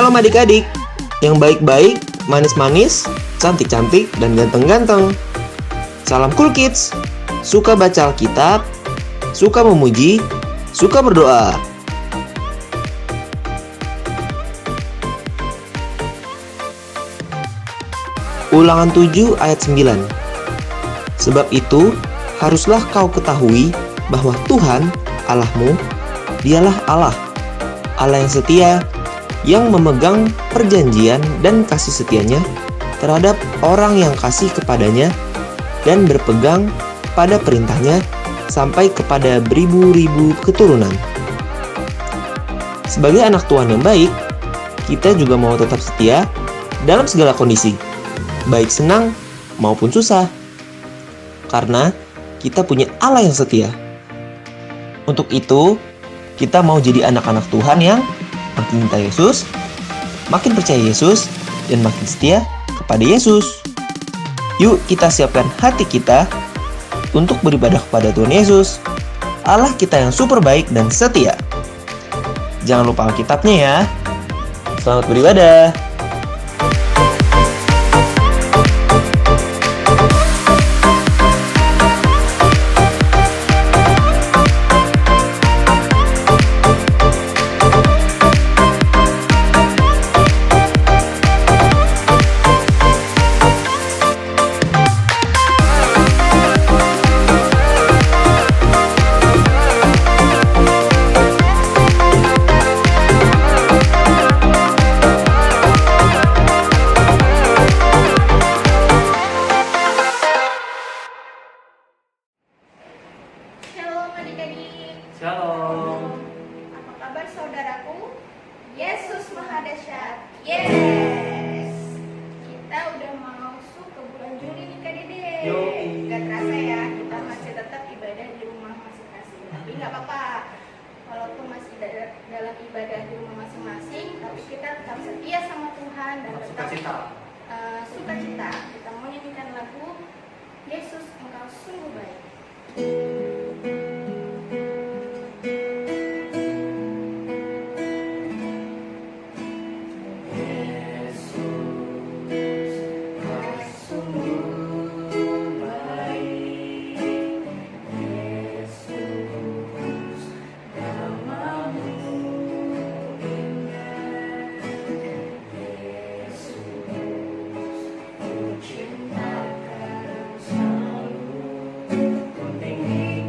Shalom adik-adik yang baik-baik, manis-manis, cantik-cantik, dan ganteng-ganteng. Salam Cool Kids, suka baca Alkitab, suka memuji, suka berdoa. Ulangan 7 ayat 9. Sebab itu, haruslah kau ketahui bahwa Tuhan, Allahmu, dialah Allah yang setia, yang memegang perjanjian dan kasih setianya terhadap orang yang kasih kepadanya dan berpegang pada perintahnya sampai kepada beribu-ribu keturunan. Sebagai anak Tuhan yang baik, kita juga mau tetap setia dalam segala kondisi, baik senang maupun susah, karena kita punya Allah yang setia. Untuk itu, kita mau jadi anak-anak Tuhan yang makin cinta Yesus, makin percaya Yesus, dan makin setia kepada Yesus. Yuk kita siapkan hati kita untuk beribadah kepada Tuhan Yesus, Allah kita yang super baik dan setia. Jangan lupa Alkitabnya ya. Selamat beribadah. Shalom. Apa kabar saudaraku? Yesus Maha Dahsyat. Yes. Kita udah masuk ke bulan Juli nih Kak Dede. Yoi. Gak terasa ya, kita masih tetap ibadah di rumah masing-masing. Tapi nggak apa-apa. Walaupun masih dalam ibadah di rumah masing-masing, tapi kita tetap setia sama Tuhan dan tetap sukacita. Kita mau nyanyikan lagu Yesus Engkau Sungguh Baik. Cintakan selalu, ku tinggi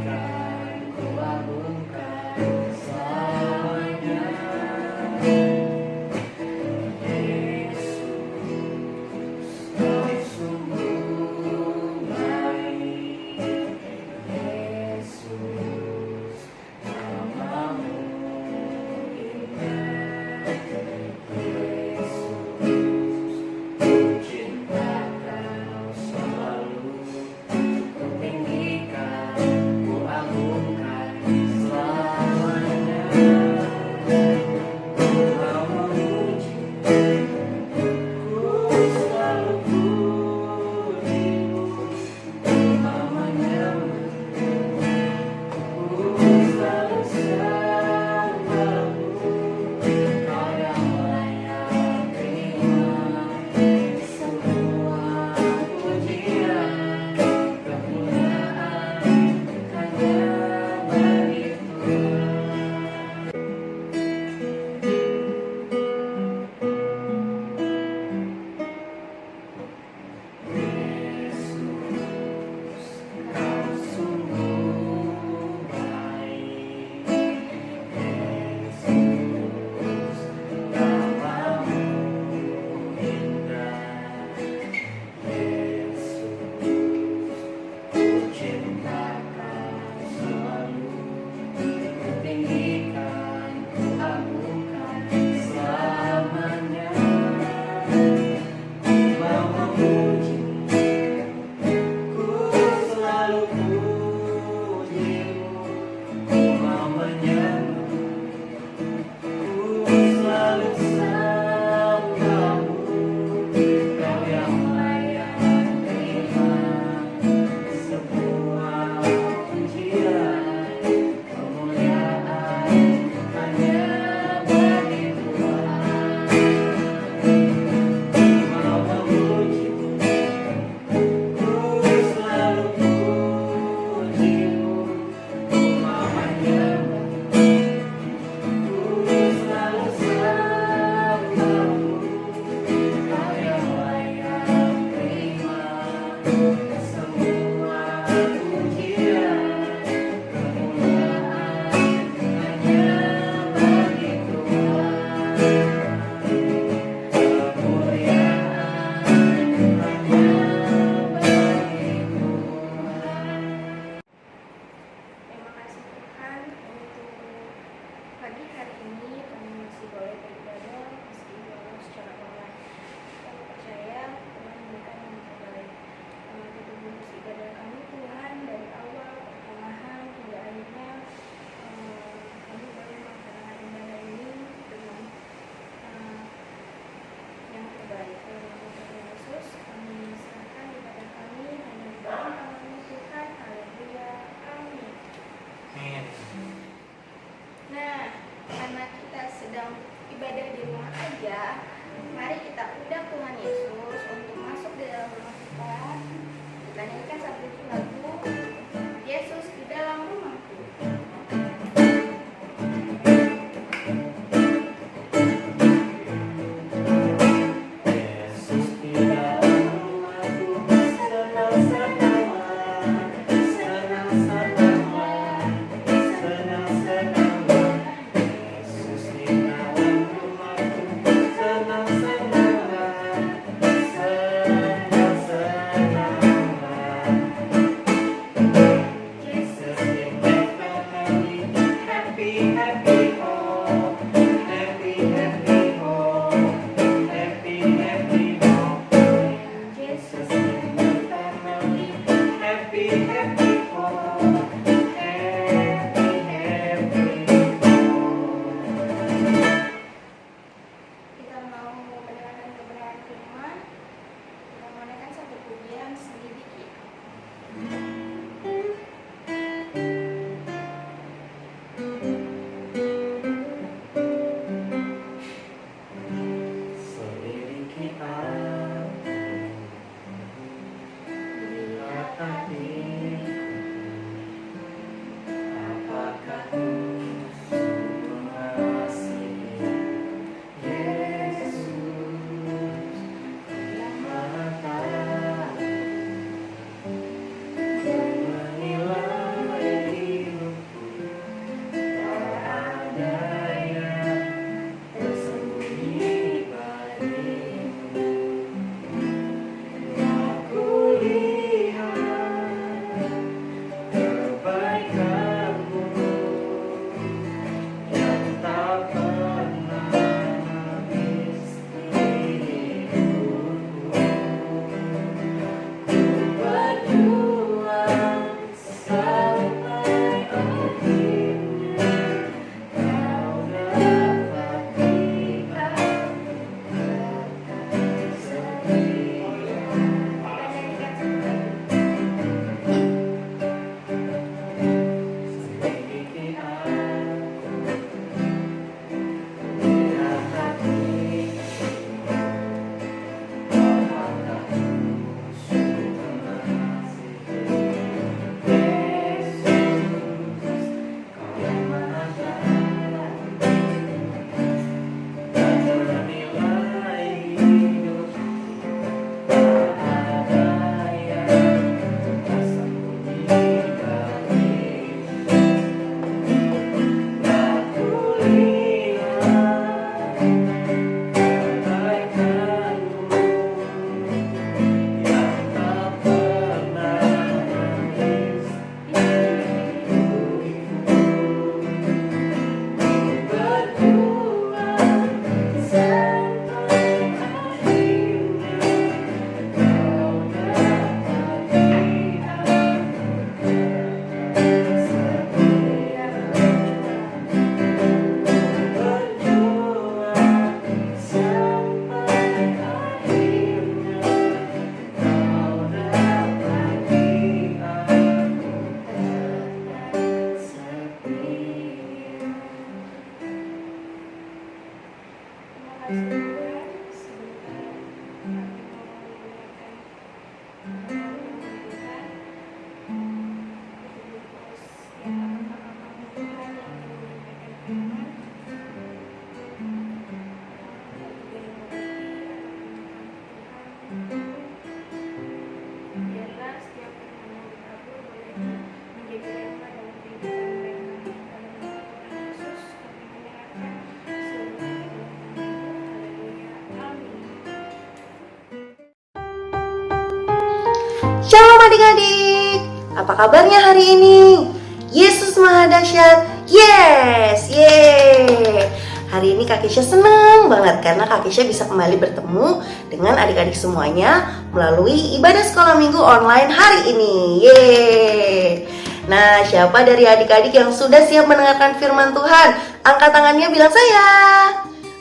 Shalom adik-adik, apa kabarnya hari ini? Yesus Maha Dahsyat, yes, yeay. Hari ini Kak Kesha senang banget karena Kak Kesha bisa kembali bertemu dengan adik-adik semuanya melalui ibadah sekolah minggu online hari ini, yeay. Nah, siapa dari adik-adik yang sudah siap mendengarkan firman Tuhan? Angkat tangannya, bilang saya.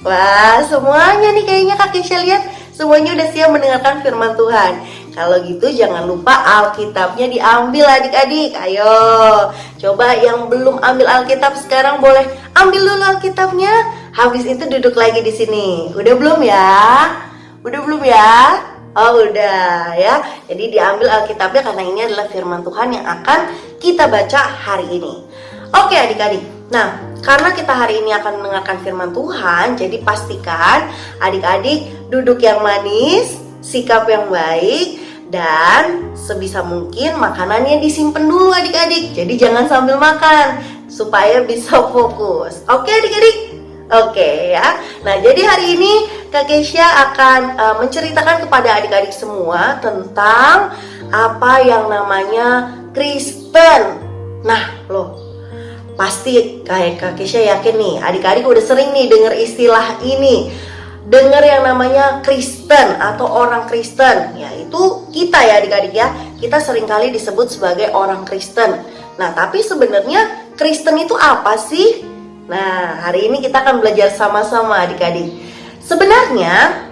Wah, semuanya nih kayaknya Kak Kesha lihat semuanya udah siap mendengarkan firman Tuhan. Kalau gitu jangan lupa Alkitabnya diambil adik-adik. Ayo, coba yang belum ambil Alkitab sekarang boleh ambil dulu Alkitabnya. Habis itu duduk lagi di sini. Udah belum ya? Udah belum ya? Oh udah ya. Jadi diambil Alkitabnya karena ini adalah firman Tuhan yang akan kita baca hari ini. Oke adik-adik. Nah, karena kita hari ini akan mendengarkan firman Tuhan, jadi pastikan adik-adik duduk yang manis, sikap yang baik, dan sebisa mungkin makanannya disimpan dulu adik-adik. Jadi jangan sambil makan supaya bisa fokus. Oke adik-adik? Oke ya. Nah, jadi hari ini Kak Kesha akan menceritakan kepada adik-adik semua tentang apa yang namanya Kristen. Nah, loh, pasti kayak Kak Kesha yakin nih, adik-adik udah sering nih dengar istilah ini. Dengar yang namanya Kristen atau orang Kristen. Ya, itu kita ya adik-adik ya. Kita seringkali disebut sebagai orang Kristen. Nah, tapi sebenarnya Kristen itu apa sih? Nah, hari ini kita akan belajar sama-sama adik-adik. Sebenarnya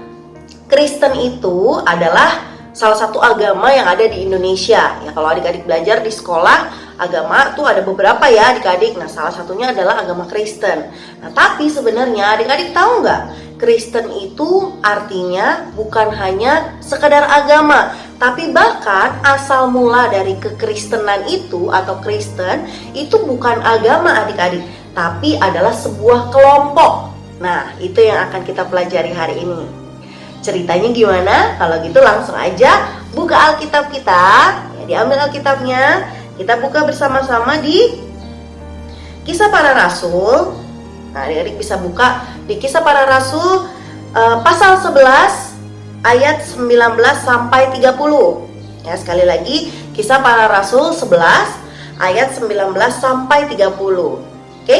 Kristen itu adalah salah satu agama yang ada di Indonesia. Ya, kalau adik-adik belajar di sekolah, agama tuh ada beberapa ya adik-adik. Nah, salah satunya adalah agama Kristen. Nah, tapi sebenarnya adik-adik tahu nggak? Kristen itu artinya bukan hanya sekedar agama, tapi bahkan asal mula dari kekristenan itu atau Kristen itu bukan agama adik-adik, tapi adalah sebuah kelompok. Nah, itu yang akan kita pelajari hari ini. Ceritanya gimana? Kalau gitu langsung aja buka Alkitab kita. Ya, diambil Alkitabnya. Kita buka bersama-sama di Kisah Para Rasul. Nah, adik-adik bisa buka di Kisah Para Rasul pasal 11 ayat 19 sampai 30. Ya, sekali lagi Kisah Para Rasul 11 ayat 19 sampai 30. Oke?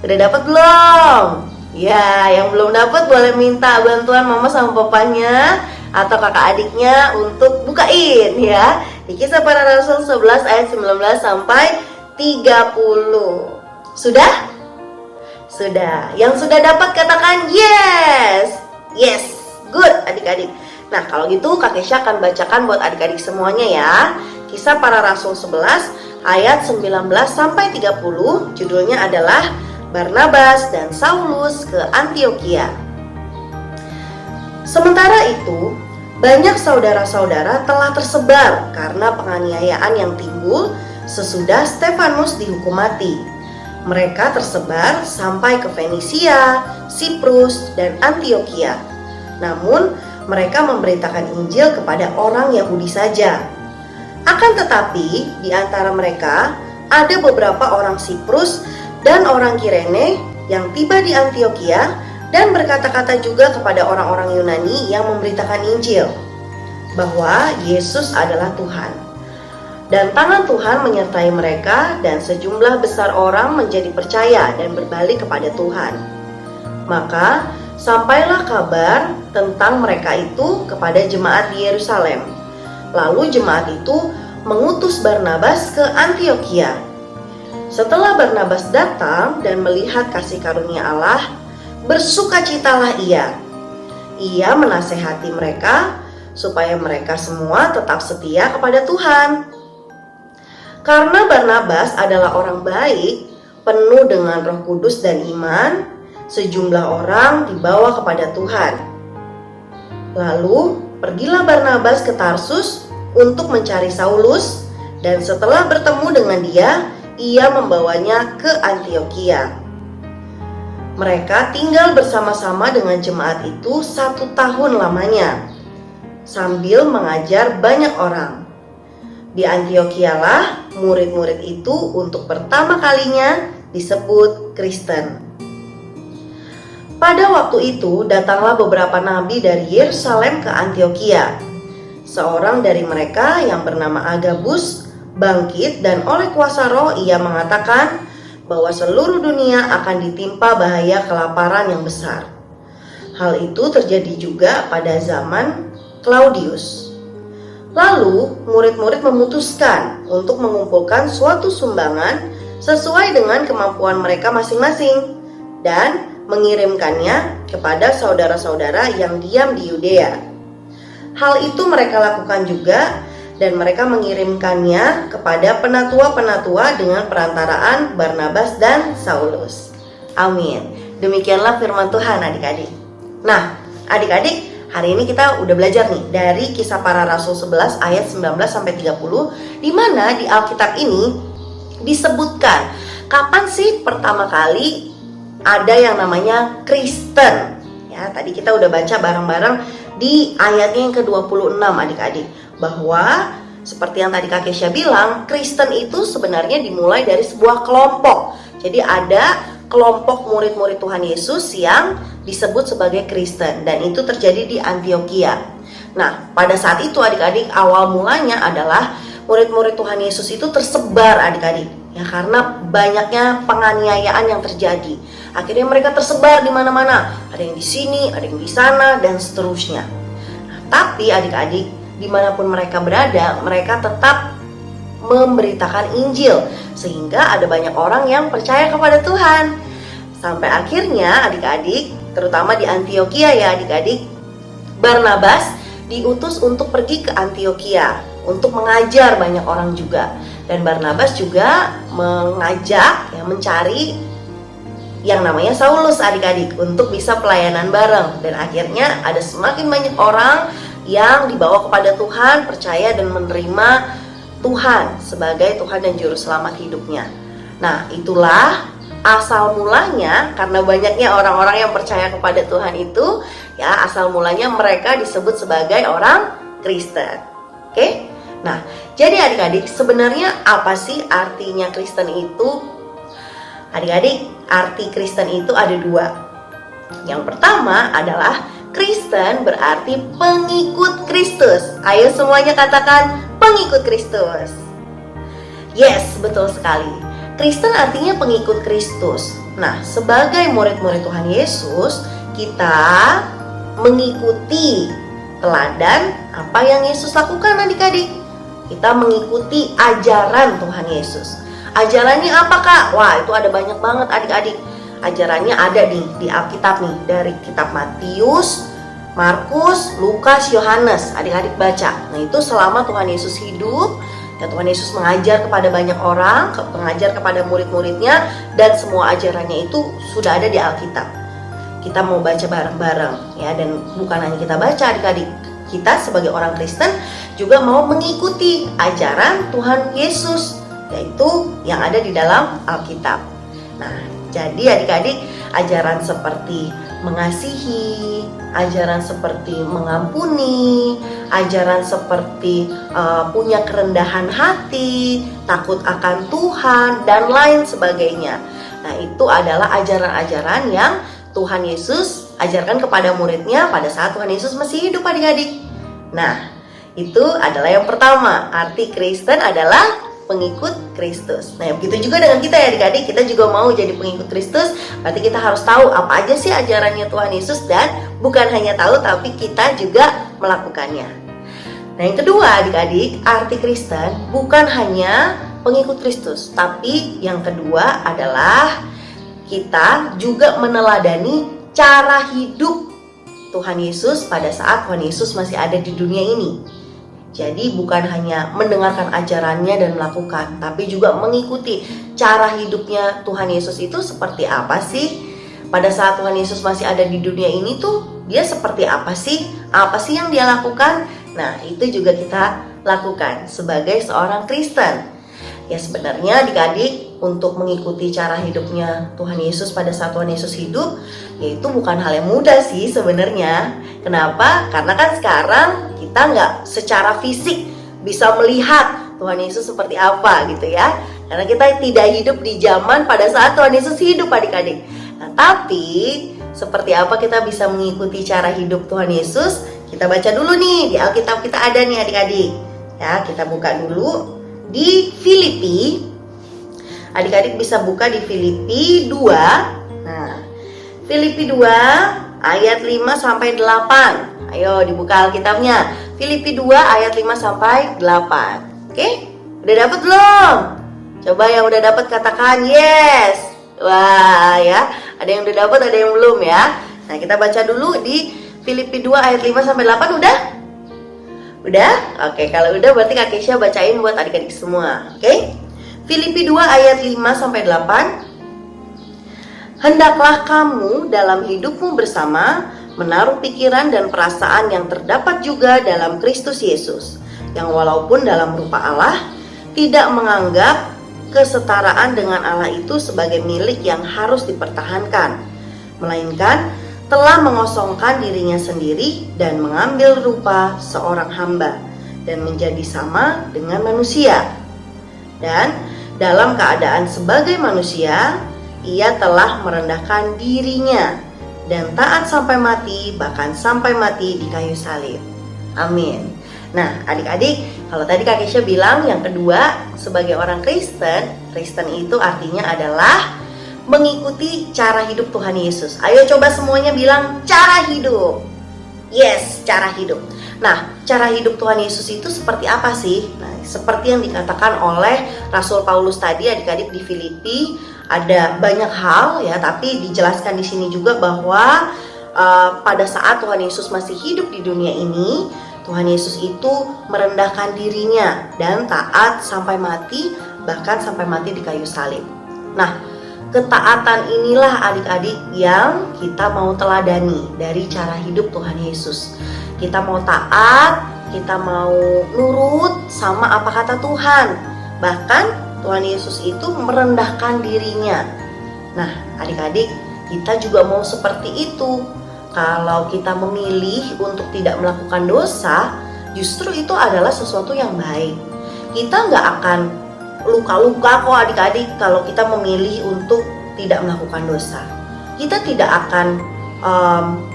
Udah dapat belum? Ya, yang belum dapat boleh minta bantuan mama sama papanya atau kakak adiknya untuk bukain ya. Di Kisah Para Rasul 11 ayat 19 sampai 30. Sudah? Sudah. Yang sudah dapat katakan yes. Yes. Good adik-adik. Nah, kalau gitu Kak Kesha akan bacakan buat adik-adik semuanya ya. Kisah Para Rasul 11 ayat 19 sampai 30. Judulnya adalah Barnabas dan Saulus ke Antiokhia. Sementara itu, banyak saudara-saudara telah tersebar karena penganiayaan yang timbul sesudah Stefanus dihukum mati. Mereka tersebar sampai ke Fenisia, Siprus, dan Antiokhia. Namun, mereka memberitakan Injil kepada orang Yahudi saja. Akan tetapi, di antara mereka ada beberapa orang Siprus dan orang Kirene yang tiba di Antiokhia dan berkata-kata juga kepada orang-orang Yunani yang memberitakan Injil bahwa Yesus adalah Tuhan. Dan tangan Tuhan menyertai mereka dan sejumlah besar orang menjadi percaya dan berbalik kepada Tuhan. Maka sampailah kabar tentang mereka itu kepada jemaat di Yerusalem. Lalu jemaat itu mengutus Barnabas ke Antiokhia. Setelah Barnabas datang dan melihat kasih karunia Allah, bersukacitalah ia. Ia menasehati mereka supaya mereka semua tetap setia kepada Tuhan. Karena Barnabas adalah orang baik, penuh dengan Roh Kudus dan iman, sejumlah orang dibawa kepada Tuhan. Lalu pergilah Barnabas ke Tarsus untuk mencari Saulus, dan setelah bertemu dengan dia, ia membawanya ke Antiokhia. Mereka tinggal bersama-sama dengan jemaat itu 1 tahun lamanya, sambil mengajar banyak orang. Di Antiokhia-lah murid-murid itu untuk pertama kalinya disebut Kristen. Pada waktu itu datanglah beberapa nabi dari Yerusalem ke Antiokhia. Seorang dari mereka yang bernama Agabus bangkit dan oleh kuasa roh ia mengatakan bahwa seluruh dunia akan ditimpa bahaya kelaparan yang besar. Hal itu terjadi juga pada zaman Claudius. Lalu murid-murid memutuskan untuk mengumpulkan suatu sumbangan sesuai dengan kemampuan mereka masing-masing dan mengirimkannya kepada saudara-saudara yang diam di Yudea. Hal itu mereka lakukan juga dan mereka mengirimkannya kepada penatua-penatua dengan perantaraan Barnabas dan Saulus. Amin. Demikianlah firman Tuhan adik-adik. Nah, adik-adik, hari ini kita udah belajar nih dari Kisah Para Rasul 11 ayat 19 sampai 30, di mana di Alkitab ini disebutkan kapan sih pertama kali ada yang namanya Kristen. Ya, tadi kita udah baca bareng-bareng di ayatnya yang ke-26 adik-adik, bahwa seperti yang tadi Kak Kesha bilang, Kristen itu sebenarnya dimulai dari sebuah kelompok. Jadi ada kelompok murid-murid Tuhan Yesus yang disebut sebagai Kristen, dan itu terjadi di Antioquia. Nah, pada saat itu adik-adik, awal mulanya adalah murid-murid Tuhan Yesus itu tersebar adik-adik, ya, karena banyaknya penganiayaan yang terjadi. Akhirnya mereka tersebar di mana-mana, ada yang di sini, ada yang di sana, dan seterusnya. Nah, tapi adik-adik, dimanapun mereka berada, mereka tetap memberitakan Injil, sehingga ada banyak orang yang percaya kepada Tuhan. Sampai akhirnya adik-adik, terutama di Antioquia ya adik-adik, Barnabas diutus untuk pergi ke Antioquia untuk mengajar banyak orang juga. Dan Barnabas juga mengajak, ya, mencari yang namanya Saulus adik-adik untuk bisa pelayanan bareng. Dan akhirnya ada semakin banyak orang yang dibawa kepada Tuhan, percaya dan menerima Tuhan sebagai Tuhan dan Juru Selamat hidupnya. Nah, itulah asal mulanya, karena banyaknya orang-orang yang percaya kepada Tuhan itu, ya, asal mulanya mereka disebut sebagai orang Kristen. Oke? Nah, jadi adik-adik, sebenarnya apa sih artinya Kristen itu? Adik-adik, arti Kristen itu ada dua. Yang pertama adalah Kristen berarti pengikut Kristus. Ayo semuanya katakan pengikut Kristus. Yes, betul sekali. Kristen artinya pengikut Kristus. Nah, sebagai murid-murid Tuhan Yesus, kita mengikuti teladan apa yang Yesus lakukan adik-adik. Kita mengikuti ajaran Tuhan Yesus. Ajarannya apa Kak? Wah, itu ada banyak banget adik-adik. Ajarannya ada di Alkitab nih, dari kitab Matius, Markus, Lukas, Yohanes. Adik-adik baca. Nah, itu selama Tuhan Yesus hidup, ya, Tuhan Yesus mengajar kepada banyak orang, mengajar kepada murid-muridnya, dan semua ajarannya itu sudah ada di Alkitab. Kita mau baca bareng-bareng, ya, dan bukan hanya kita baca adik-adik, kita sebagai orang Kristen juga mau mengikuti ajaran Tuhan Yesus, yaitu yang ada di dalam Alkitab. Nah, jadi adik-adik, ajaran seperti mengasihi, ajaran seperti mengampuni, ajaran seperti punya kerendahan hati, takut akan Tuhan, dan lain sebagainya. Nah, itu adalah ajaran-ajaran yang Tuhan Yesus ajarkan kepada muridnya pada saat Tuhan Yesus masih hidup adik-adik. Nah, itu adalah yang pertama. Arti Kristen adalah pengikut Kristus. Nah, begitu juga dengan kita ya adik-adik, kita juga mau jadi pengikut Kristus, berarti kita harus tahu apa aja sih ajarannya Tuhan Yesus, dan bukan hanya tahu tapi kita juga melakukannya. Nah, yang kedua adik-adik, arti Kristen bukan hanya pengikut Kristus, tapi yang kedua adalah kita juga meneladani cara hidup Tuhan Yesus pada saat Tuhan Yesus masih ada di dunia ini. Jadi bukan hanya mendengarkan ajarannya dan melakukan, tapi juga mengikuti cara hidupnya Tuhan Yesus itu seperti apa sih? Pada saat Tuhan Yesus masih ada di dunia ini tuh, dia seperti apa sih? Apa sih yang dia lakukan? Nah, itu juga kita lakukan sebagai seorang Kristen. Ya, sebenarnya adik-adik, untuk mengikuti cara hidupnya Tuhan Yesus pada saat Tuhan Yesus hidup, yaitu bukan hal yang mudah sih sebenarnya. Kenapa? Karena kan sekarang kita nggak secara fisik bisa melihat Tuhan Yesus seperti apa gitu ya. Karena kita tidak hidup di zaman pada saat Tuhan Yesus hidup adik-adik. Nah, tapi seperti apa kita bisa mengikuti cara hidup Tuhan Yesus? kita baca dulu nih di Alkitab kita ada nih adik-adik. Ya, kita buka dulu di Filipi. Adik-adik bisa buka di Filipi 2. Nah, Filipi 2 ayat 5 sampai 8. Ayo dibuka Alkitabnya. Filipi 2 ayat 5 sampai 8. Oke? Udah dapat belum? Coba yang udah dapat katakan yes. Wah, ya. Ada yang udah dapat, ada yang belum ya. Nah, kita baca dulu di Filipi 2 ayat 5 sampai 8 udah? Udah? Oke, kalau udah berarti Kak Kesha bacain buat adik-adik semua. Oke? Filipi 2 ayat 5 sampai 8. Hendaklah kamu dalam hidupmu bersama menaruh pikiran dan perasaan yang terdapat juga dalam Kristus Yesus, yang walaupun dalam rupa Allah tidak menganggap kesetaraan dengan Allah itu sebagai milik yang harus dipertahankan, melainkan telah mengosongkan dirinya sendiri dan mengambil rupa seorang hamba dan menjadi sama dengan manusia. Dan dalam keadaan sebagai manusia, ia telah merendahkan dirinya dan taat sampai mati, bahkan sampai mati di kayu salib. Amin. Nah, adik-adik, kalau tadi Kak Kesha bilang yang kedua, sebagai orang Kristen, Kristen itu artinya adalah mengikuti cara hidup Tuhan Yesus. Ayo coba semuanya bilang cara hidup. Yes, cara hidup. Nah, cara hidup Tuhan Yesus itu seperti apa sih? Nah, seperti yang dikatakan oleh Rasul Paulus tadi, adik-adik, di Filipi ada banyak hal ya, tapi dijelaskan di sini juga bahwa pada saat Tuhan Yesus masih hidup di dunia ini, Tuhan Yesus itu merendahkan dirinya dan taat sampai mati, bahkan sampai mati di kayu salib. Nah, ketaatan inilah adik-adik yang kita mau teladani dari cara hidup Tuhan Yesus. Kita mau taat, kita mau nurut sama apa kata Tuhan. Bahkan Tuhan Yesus itu merendahkan dirinya. Nah, adik-adik, kita juga mau seperti itu. Kalau kita memilih untuk tidak melakukan dosa, justru itu adalah sesuatu yang baik. Kita nggak akan luka-luka kok adik-adik kalau kita memilih untuk tidak melakukan dosa. Kita tidak akan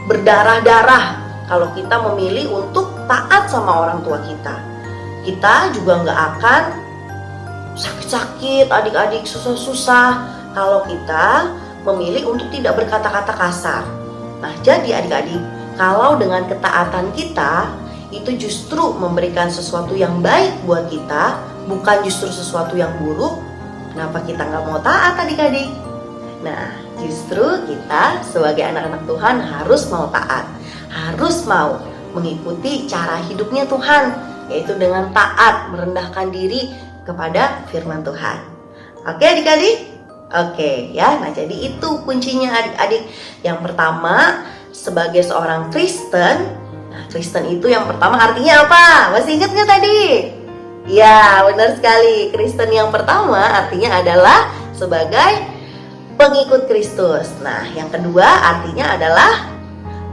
berdarah-darah kalau kita memilih untuk taat sama orang tua kita. Kita juga nggak akan sakit-sakit adik-adik, susah-susah kalau kita memilih untuk tidak berkata-kata kasar. Nah, jadi adik-adik, kalau dengan ketaatan kita itu justru memberikan sesuatu yang baik buat kita, bukan justru sesuatu yang buruk, kenapa kita nggak mau taat adik-adik? Nah, justru kita sebagai anak-anak Tuhan harus mau taat, harus mau mengikuti cara hidupnya Tuhan, yaitu dengan taat, merendahkan diri kepada firman Tuhan. Oke adik-adik? Oke ya, nah jadi itu kuncinya adik-adik. Yang pertama, sebagai seorang Kristen, nah Kristen itu yang pertama artinya apa? Masih ingat nggak tadi? Ya, benar sekali. Kristen yang pertama artinya adalah sebagai pengikut Kristus. Nah, yang kedua artinya adalah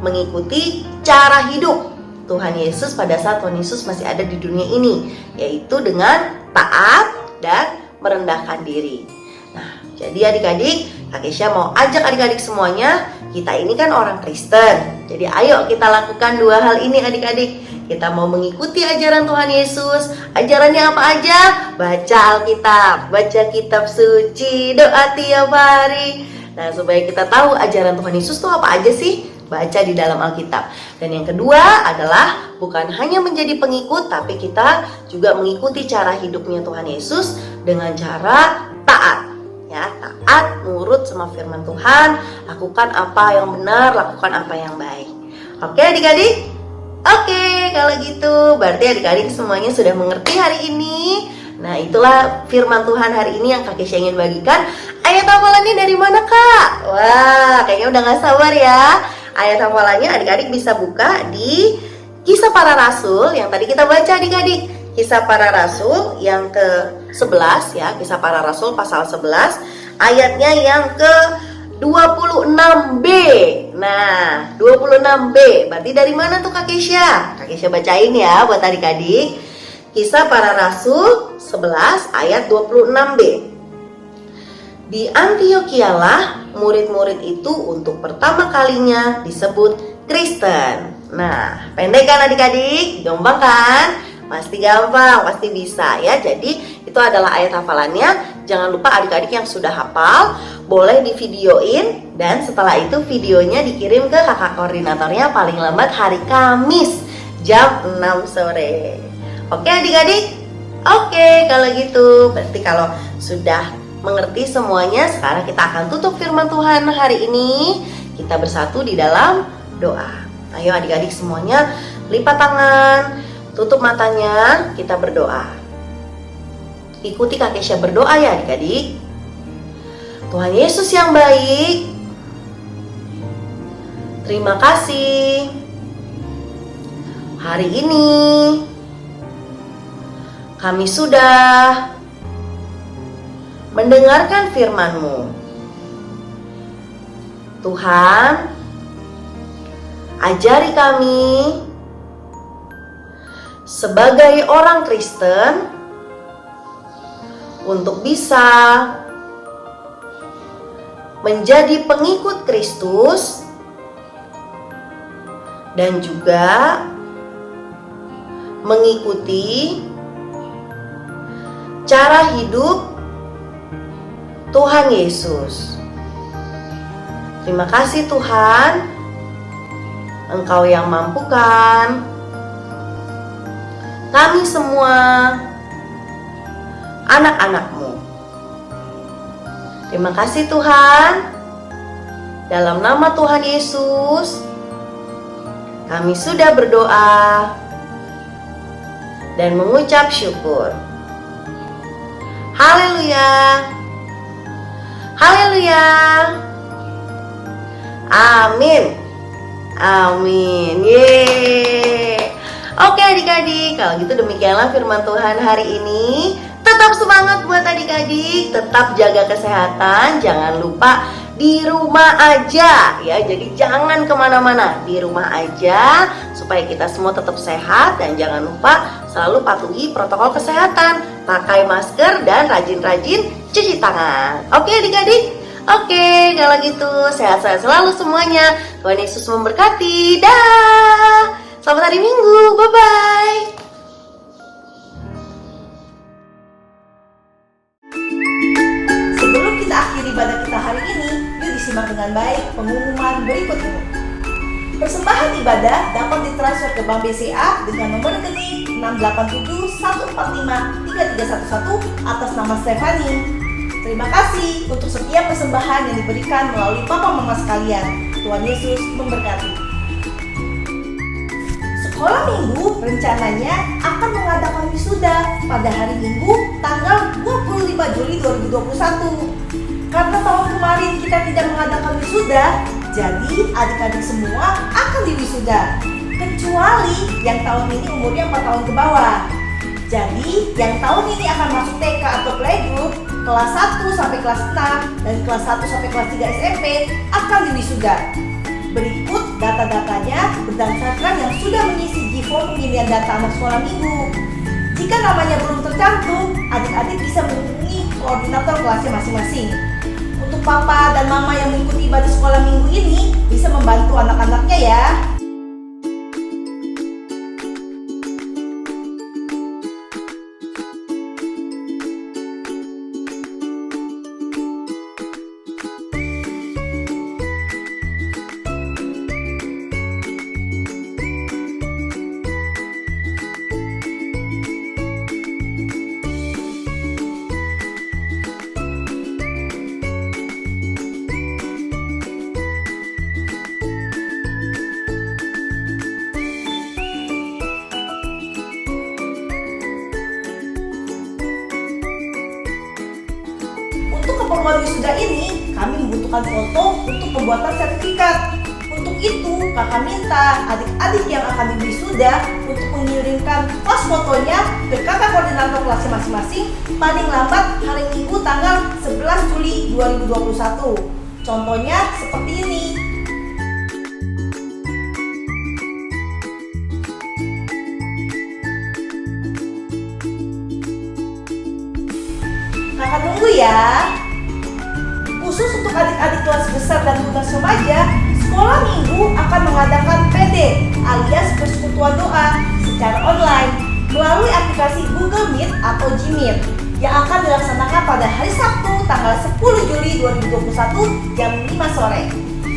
mengikuti cara hidup Tuhan Yesus pada saat Tuhan Yesus masih ada di dunia ini, yaitu dengan taat dan merendahkan diri. Nah, jadi adik-adik, Kak Kesha mau ajak adik-adik semuanya, kita ini kan orang Kristen. Jadi ayo kita lakukan dua hal ini adik-adik. Kita mau mengikuti ajaran Tuhan Yesus. Ajarannya apa aja? Baca Alkitab, baca kitab suci, doa tiap hari. Nah, supaya kita tahu ajaran Tuhan Yesus itu apa aja sih? Baca di dalam Alkitab. Dan yang kedua adalah bukan hanya menjadi pengikut, tapi kita juga mengikuti cara hidupnya Tuhan Yesus dengan cara taat. Ya, taat, nurut sama firman Tuhan, lakukan apa yang benar, lakukan apa yang baik. Oke adik-adik? Oke, kalau gitu berarti adik-adik semuanya sudah mengerti hari ini. Nah, itulah firman Tuhan hari ini yang Kak Kesha ingin bagikan. Ayat hafalannya dari mana, Kak? Wah, kayaknya udah gak sabar ya. Ayat hafalannya adik-adik bisa buka di Kisah Para Rasul yang tadi kita baca adik-adik. Kisah Para Rasul yang ke-11 ya, Kisah Para Rasul pasal 11 ayatnya yang ke-26b. Nah, 26b berarti dari mana tuh Kak Kesha? Kak Kesha bacain ya buat adik-adik. Kisah Para Rasul 11 ayat 26b. Di Antiochialah murid-murid itu untuk pertama kalinya disebut Kristen. Nah, pendek kan adik-adik? Gampang kan? Pasti gampang, pasti bisa ya. Jadi itu adalah ayat hafalannya. Jangan lupa adik-adik yang sudah hafal boleh divideoin, dan setelah itu videonya dikirim ke kakak koordinatornya paling lambat hari Kamis jam 6 sore. Oke adik-adik? Oke, kalau gitu berarti kalau sudah mengerti semuanya, sekarang kita akan tutup firman Tuhan hari ini. Kita bersatu di dalam doa. Ayo adik-adik semuanya lipat tangan, tutup matanya, kita berdoa. Ikuti Kak Kesha berdoa ya adik-adik. Tuhan Yesus yang baik, terima kasih. Hari ini kami sudah mendengarkan firman-Mu. Tuhan, ajari kami sebagai orang Kristen untuk bisa menjadi pengikut Kristus dan juga mengikuti cara hidup Tuhan Yesus. Terima kasih Tuhan, Engkau yang mampukan kami semua anak-anak-Mu. Terima kasih Tuhan. Dalam nama Tuhan Yesus kami sudah berdoa dan mengucap syukur. Haleluya. Haleluya. Amin. Amin. Yeay. Oke adik-adik, kalau gitu demikianlah firman Tuhan hari ini. Tetap semangat buat adik-adik, tetap jaga kesehatan, jangan lupa di rumah aja ya. Jadi jangan kemana-mana, di rumah aja supaya kita semua tetap sehat. Dan jangan lupa selalu patuhi protokol kesehatan, pakai masker dan rajin-rajin cuci tangan. Oke adik-adik? Oke, kalau gitu sehat-sehat selalu semuanya. Tuhan Yesus memberkati. Dah. Selamat hari Minggu. Bye-bye. Sebelum kita akhiri ibadah kita hari ini, yuk disimak dengan baik pengumuman berikut ini. Persembahan ibadah dapat ditransfer ke Bank BCA dengan nomor rekening 687-145-3311 atas nama Stefani. Terima kasih untuk setiap persembahan yang diberikan melalui Papa Mama sekalian. Tuhan Yesus memberkati. Sekolah Minggu rencananya akan mengadakan wisuda pada hari Minggu tanggal 25 Juli 2021. Karena tahun kemarin kita tidak mengadakan wisuda, jadi adik-adik semua akan diwisuda, kecuali yang tahun ini umurnya 4 tahun ke bawah. Jadi yang tahun ini akan masuk TK atau playgroup, kelas 1 sampai kelas 6 dan kelas 1 sampai kelas 3 SMP akan diwisuda. Berikut data-datanya berdasarkan yang sudah mengisi G-form pemilihan data anak sekolah minggu. Jika namanya belum tercantum, adik-adik bisa menghubungi koordinator kelasnya masing-masing. Untuk papa dan mama yang mengikuti ibadah sekolah minggu ini bisa membantu anak-anaknya ya. Untuk keperluan wisuda ini, kami membutuhkan foto untuk pembuatan sertifikat. Untuk itu, kakak minta adik-adik yang akan diwisuda untuk mengirimkan pos fotonya ke kakak koordinator kelasnya masing-masing paling lambat hari Minggu tanggal 11 Juli 2021. Contohnya seperti ini. Kakak tunggu ya. Khusus untuk adik-adik kelas besar dan tugas remaja, sekolah minggu akan mengadakan PD alias persekutuan doa secara online melalui aplikasi Google Meet atau Gmeet yang akan dilaksanakan pada hari Sabtu tanggal 10 Juli 2021 jam 5 sore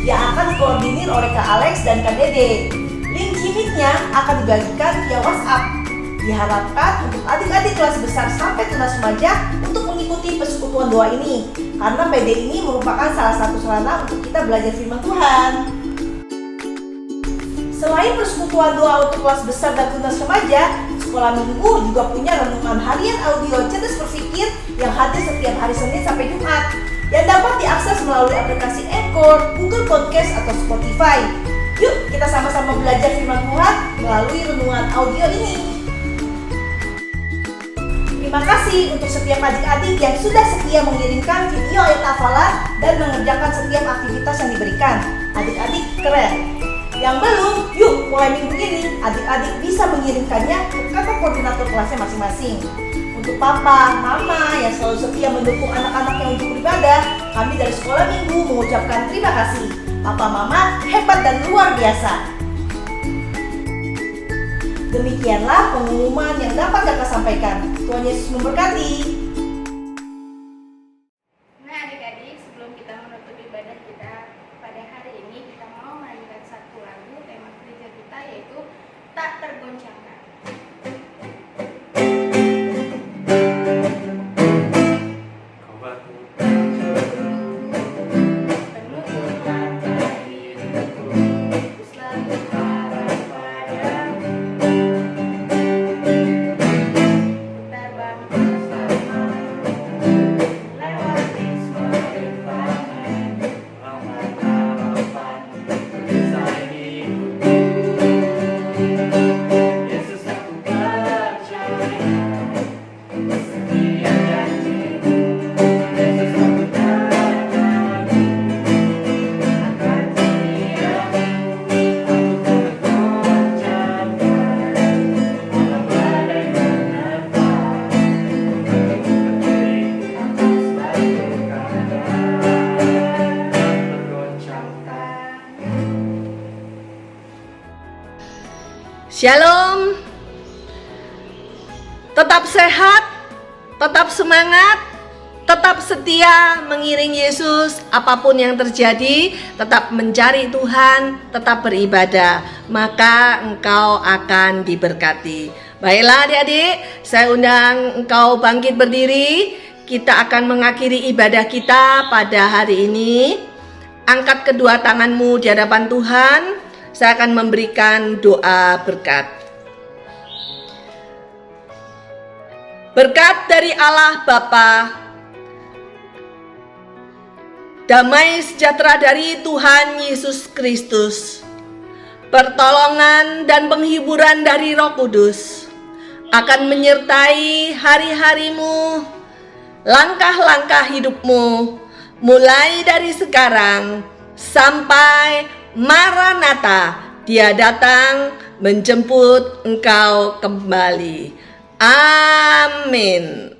yang akan dikoordinir oleh Kak Alex dan Kak Dede. Link Gmeet-nya akan dibagikan via WhatsApp. Diharapkan untuk adik-adik kelas besar sampai tunas remaja untuk mengikuti persekutuan doa ini, karena PD ini merupakan salah satu sarana untuk kita belajar firman Tuhan. Selain persekutuan doa untuk kelas besar dan tunas remaja, Sekolah Minggu juga punya renungan harian audio cerdas berpikir yang hadir setiap hari Senin sampai Jumat yang dapat diakses melalui aplikasi Anchor, Google Podcast atau Spotify. Yuk kita sama-sama belajar firman Tuhan melalui renungan audio ini. Terima kasih untuk setiap adik-adik yang sudah setia mengirimkan video ayat hafalan dan mengerjakan setiap aktivitas yang diberikan. Adik-adik keren. Yang belum, yuk mulai minggu ini adik-adik bisa mengirimkannya ke kakak koordinator kelasnya masing-masing. Untuk papa, mama yang selalu setia mendukung anak-anaknya untuk beribadah, kami dari Sekolah Minggu mengucapkan terima kasih. Papa mama hebat dan luar biasa. Demikianlah pengumuman yang dapat kakak sampaikan. Tuhan Yesus memberkati. Nah adik-adik, sebelum kita menutup ibadah kita pada hari ini, kita mau menyanyikan satu lagu tema gereja kita, yaitu Tak Tergoncangkan. Shalom, tetap sehat, tetap semangat, tetap setia mengiring Yesus apapun yang terjadi, tetap mencari Tuhan, tetap beribadah, maka engkau akan diberkati. Baiklah adik-adik, saya undang engkau bangkit berdiri, kita akan mengakhiri ibadah kita pada hari ini. Angkat kedua tanganmu di hadapan Tuhan. Saya akan memberikan doa berkat. Berkat dari Allah Bapa, damai sejahtera dari Tuhan Yesus Kristus, pertolongan dan penghiburan dari Roh Kudus akan menyertai hari-harimu, langkah-langkah hidupmu, mulai dari sekarang sampai Maranatha, Dia datang menjemput engkau kembali. Amin.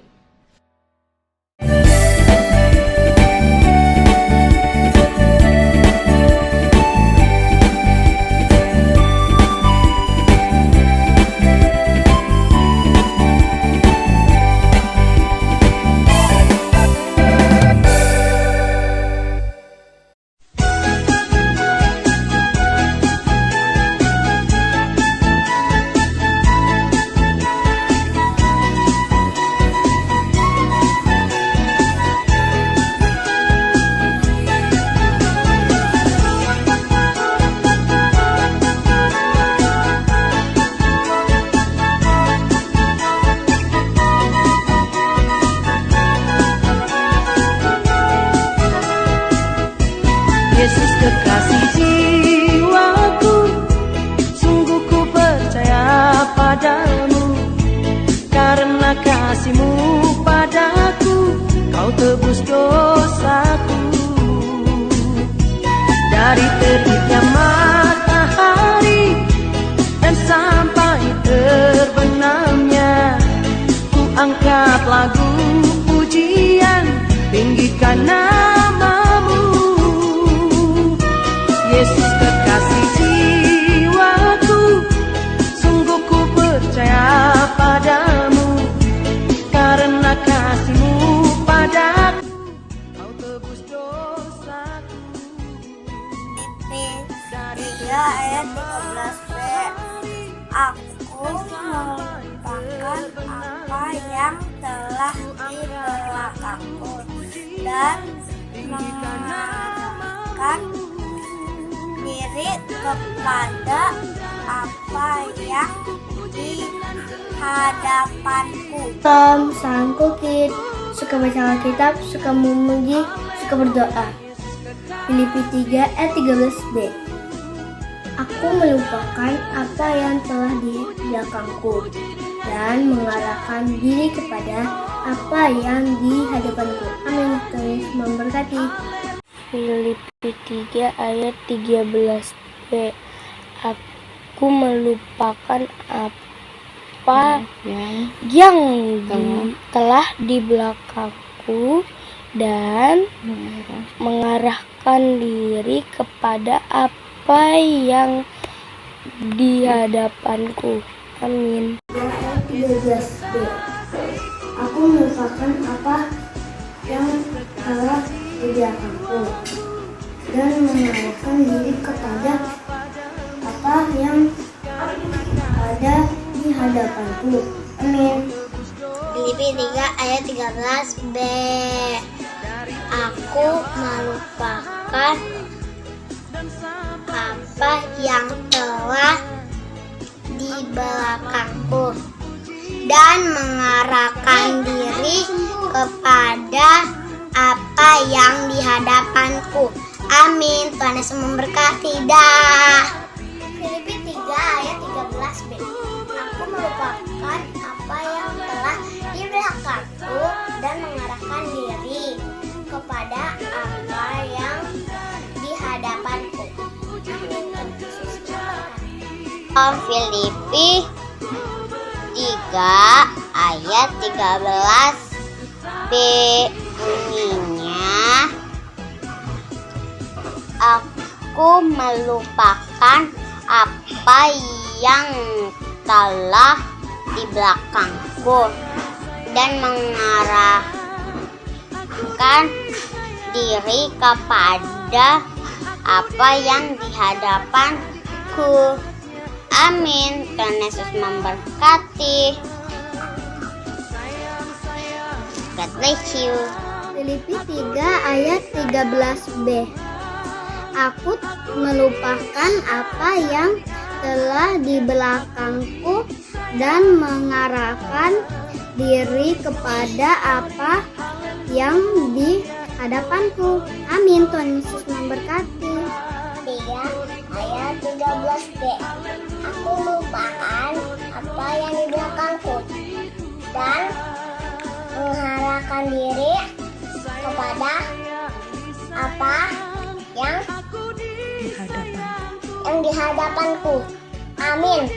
dan mengarahkan diri kepada apa yang di hadapanku. Salam Kukit, suka baca Alkitab, suka memuji, suka berdoa. Filipi 3 ayat 13b. Aku melupakan apa yang telah di belakangku dan mengarahkan diri kepada apa yang di hadapanku. Amin. Tuhan Yesus memberkati. Filipi 3 ayat 13b. Aku melupakan apa yang telah di belakangku dan mengarahkan diri kepada apa yang di hadapanku. Amin. Ayat 13b. Aku melupakan apa yang telah di belakangku dan mengarahkan diri kepada apa yang ada di hadapanku. Amin. Filipi 3 ayat 13b. Aku melupakan apa yang telah di belakangku dan mengarahkan diri kepada apa yang di hadapanku. Amin. Tuhan Yesus memberkati. Dah. Filipi 3 ayat 13b. Aku melupakan apa yang telah di belakangku dan mengarahkan diri kepada apa yang di hadapanku. Filipi 3 ayat 13b bunyinya, aku melupakan apa yang telah di belakangku dan mengarahkan diri kepada apa yang di hadapanku. Amin. Tuhan Yesus memberkati. God bless you. Filipi 3 ayat 13b. Aku melupakan apa yang telah di belakangku dan mengarahkan diri kepada apa yang di hadapanku. Amin. Tuhan Yesus memberkati. 3 ayat 13b. Aku melupakan apa yang di belakangku dan mengarahkan diri kepada apa yang di hadapanku. Amin.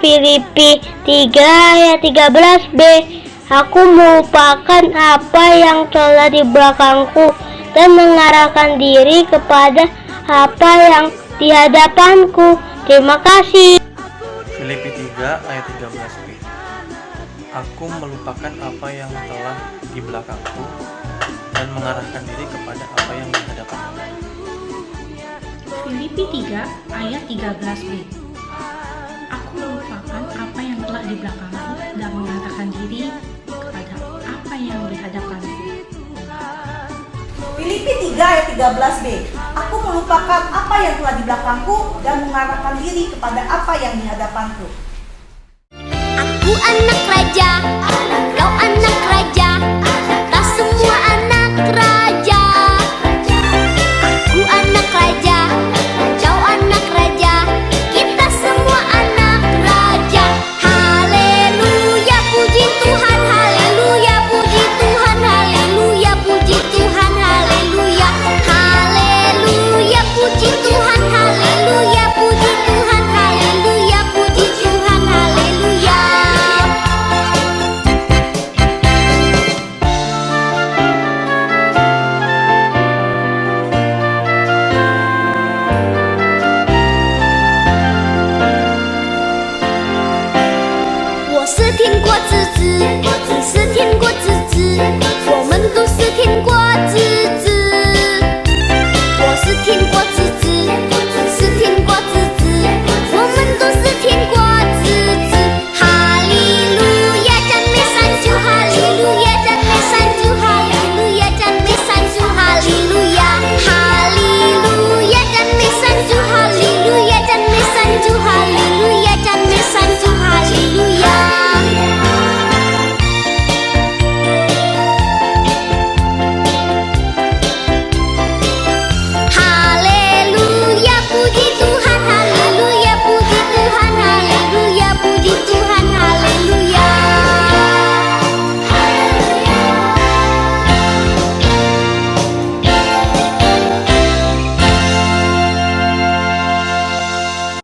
Filipi 3 ayat 13b. Aku melupakan apa yang telah di belakangku dan mengarahkan diri kepada apa yang di hadapanku. Terima kasih. Filipi 3 ayat 13b. Aku melupakan apa yang telah di belakangku dan mengarahkan diri kepada apa yang di hadapanku. Filipi 3 ayat 13b. Aku melupakan apa yang telah di belakangku dan mengarahkan diri kepada apa yang di hadapanku. Filipi 3 ayat 13b. Aku melupakan apa yang telah di belakangku dan mengarahkan diri kepada apa yang di hadapanku. Aku anak raja, kau anak raja, kita semua anak raja. Aku anak raja, kau anak raja, kita semua anak raja. Haleluya, puji Tuhan, haleluya, puji Tuhan, haleluya, puji Tuhan, haleluya. Haleluya, puji Tuhan, haleluya, puji Tuhan, haleluya, puji Tuhan, haleluya.我是天国之子，我们都是天国之子。我是天国之子。